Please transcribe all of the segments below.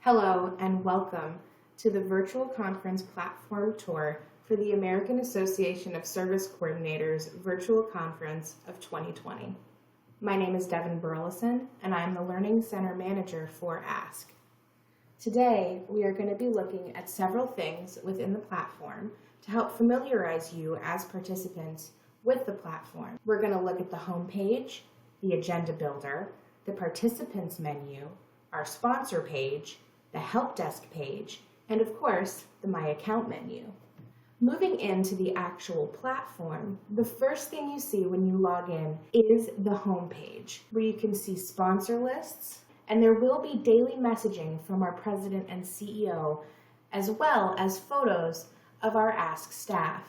Hello and welcome to the virtual conference platform tour for the American Association of Service Coordinators Virtual Conference of 2020. My name is Devin Burleson and I'm the Learning Center Manager for ASK. Today we are going to be looking at several things within the platform to help familiarize you as participants with the platform. We're going to look at the home page, the agenda builder, the participants menu, our sponsor page, the help desk page, and of course, the My Account menu. Moving into the actual platform, the first thing you see when you log in is the home page, where you can see sponsor lists, and there will be daily messaging from our president and CEO, as well as photos of our Ask staff.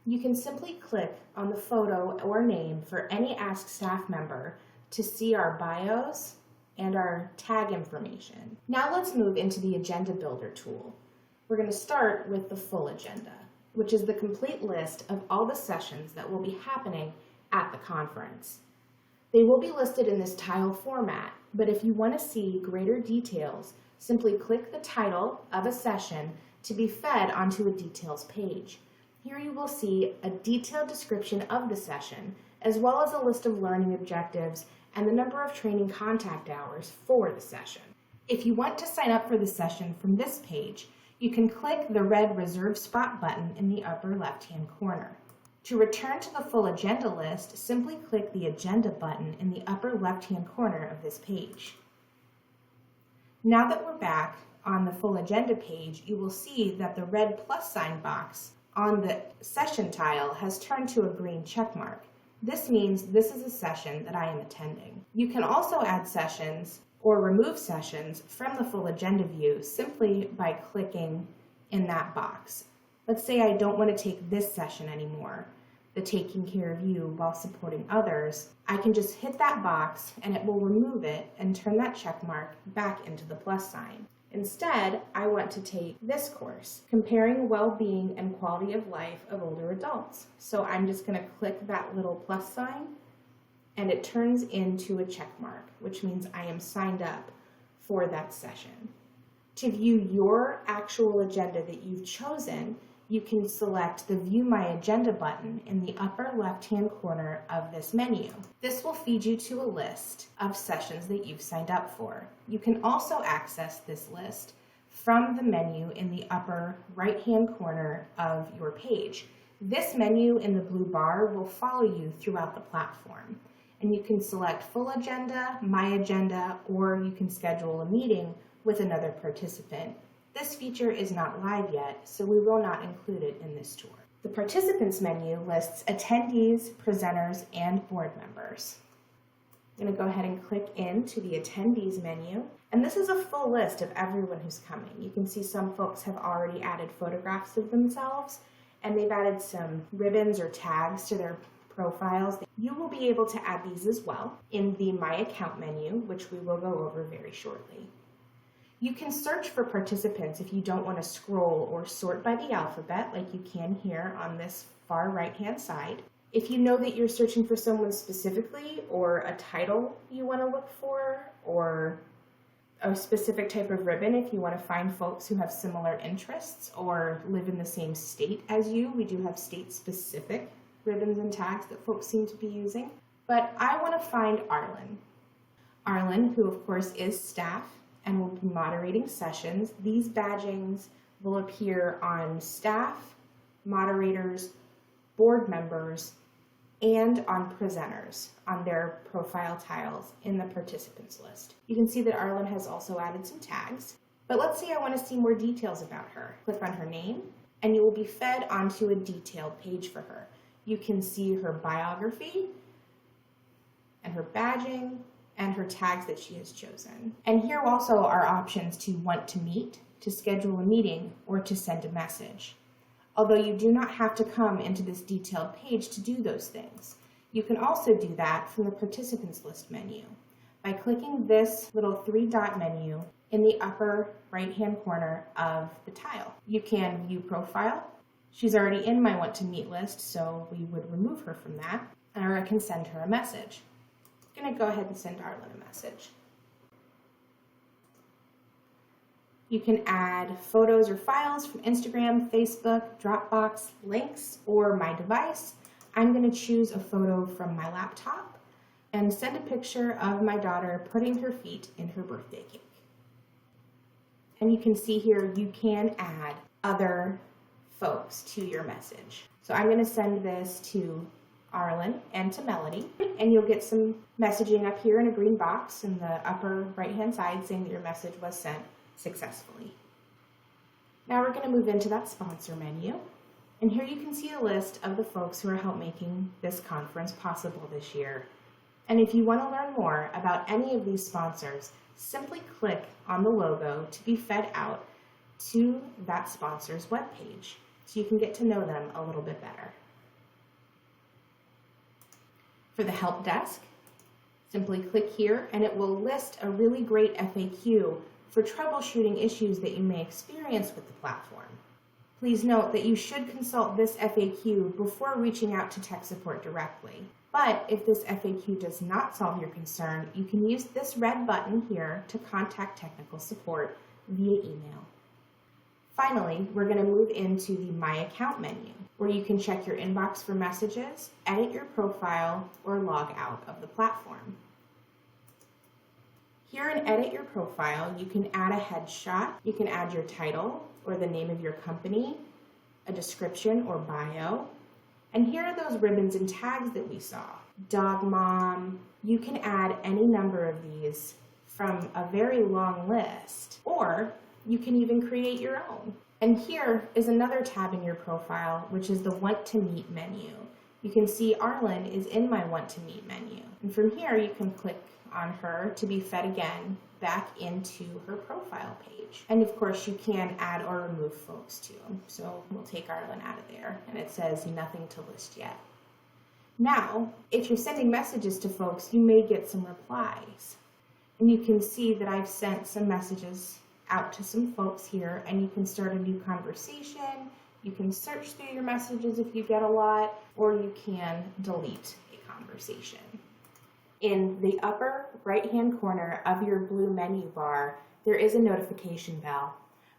You can simply click on the photo or name for any Ask staff member to see our bios and our tag information. Now let's move into the agenda builder tool. We're going to start with the full agenda, which is the complete list of all the sessions that will be happening at the conference. They will be listed in this tile format, but if you want to see greater details, simply click the title of a session to be fed onto a details page. Here you will see a detailed description of the session, as well as a list of learning objectives and the number of training contact hours for the session. If you want to sign up for the session from this page, you can click the red Reserve Spot button in the upper left-hand corner. To return to the full agenda list, simply click the Agenda button in the upper left-hand corner of this page. Now that we're back on the full agenda page, you will see that the red plus sign box on the session tile has turned to a green check mark. This means this is a session that I am attending. You can also add sessions or remove sessions from the full agenda view simply by clicking in that box. Let's say I don't want to take this session anymore, the taking care of you while supporting others. I can just hit that box and it will remove it and turn that check mark back into the plus sign. Instead, I want to take this course, Comparing Well-Being and Quality of Life of Older Adults. So I'm just going to click that little plus sign and it turns into a check mark, which means I am signed up for that session. To view your actual agenda that you've chosen, you can select the View My Agenda button in the upper left-hand corner of this menu. This will feed you to a list of sessions that you've signed up for. You can also access this list from the menu in the upper right-hand corner of your page. This menu in the blue bar will follow you throughout the platform, and you can select Full Agenda, My Agenda, or you can schedule a meeting with another participant. This feature is not live yet, so we will not include it in this tour. The Participants menu lists attendees, presenters, and board members. I'm going to go ahead and click into the Attendees menu, and this is a full list of everyone who's coming. You can see some folks have already added photographs of themselves, and they've added some ribbons or tags to their profiles. You will be able to add these as well in the My Account menu, which we will go over very shortly. You can search for participants if you don't want to scroll or sort by the alphabet like you can here on this far right-hand side. If you know that you're searching for someone specifically or a title you want to look for or a specific type of ribbon if you want to find folks who have similar interests or live in the same state as you, we do have state-specific ribbons and tags that folks seem to be using. But I want to find Arlen. Arlen, who of course is staff, and will be moderating sessions. These badgings will appear on staff, moderators, board members, and on presenters on their profile tiles in the participants list. You can see that Arlen has also added some tags, but let's say I want to see more details about her. Click on her name, and you will be fed onto a detailed page for her. You can see her biography and her badging, and her tags that she has chosen. And here also are options to want to meet, to schedule a meeting, or to send a message. Although you do not have to come into this detailed page to do those things. You can also do that from the Participants List menu by clicking this little three-dot menu in the upper right-hand corner of the tile. You can view profile. She's already in my Want to Meet list, so we would remove her from that, or I can send her a message. I'm going to go ahead and send Arlen a message. You can add photos or files from Instagram, Facebook, Dropbox, links, or my device. I'm going to choose a photo from my laptop and send a picture of my daughter putting her feet in her birthday cake. And you can see here you can add other folks to your message. So I'm going to send this to Arlen and to Melody, and you'll get some messaging up here in a green box in the upper right-hand side saying that your message was sent successfully. Now we're going to move into that sponsor menu, and here you can see a list of the folks who are help making this conference possible this year. And if you want to learn more about any of these sponsors, simply click on the logo to be fed out to that sponsor's webpage so you can get to know them a little bit better. For the help desk, simply click here and it will list a really great FAQ for troubleshooting issues that you may experience with the platform. Please note that you should consult this FAQ before reaching out to tech support directly. But if this FAQ does not solve your concern, you can use this red button here to contact technical support via email. Finally, we're going to move into the My Account menu, where you can check your inbox for messages, edit your profile, or log out of the platform. Here in Edit Your Profile, you can add a headshot, you can add your title or the name of your company, a description or bio, and here are those ribbons and tags that we saw. Dog mom, you can add any number of these from a very long list, or you can even create your own. And here is another tab in your profile, which is the Want to Meet menu. You can see Arlen is in my Want to Meet menu. And from here, you can click on her to be fed again back into her profile page. And of course, you can add or remove folks too. So we'll take Arlen out of there, and it says nothing to list yet. Now, if you're sending messages to folks, you may get some replies. And you can see that I've sent some messages out to some folks here, and you can start a new conversation. You can search through your messages if you get a lot, or you can delete a conversation. In the upper right-hand corner of your blue menu bar, there is a notification bell.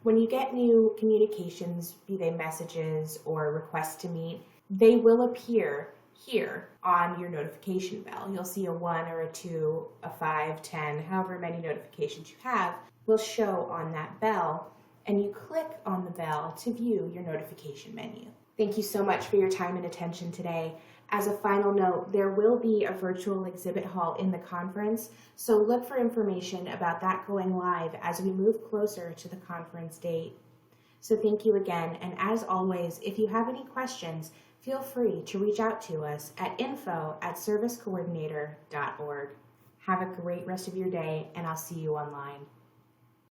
When you get new communications, be they messages or requests to meet, they will appear here on your notification bell. You'll see a 1 or a 2, a 5, 10, however many notifications you have will show on that bell, and you click on the bell to view your notification menu. Thank you so much for your time and attention today. As a final note, there will be a virtual exhibit hall in the conference, so look for information about that going live as we move closer to the conference date. So thank you again, and as always, if you have any questions, feel free to reach out to us at info@servicecoordinator.org. Have a great rest of your day, and I'll see you online.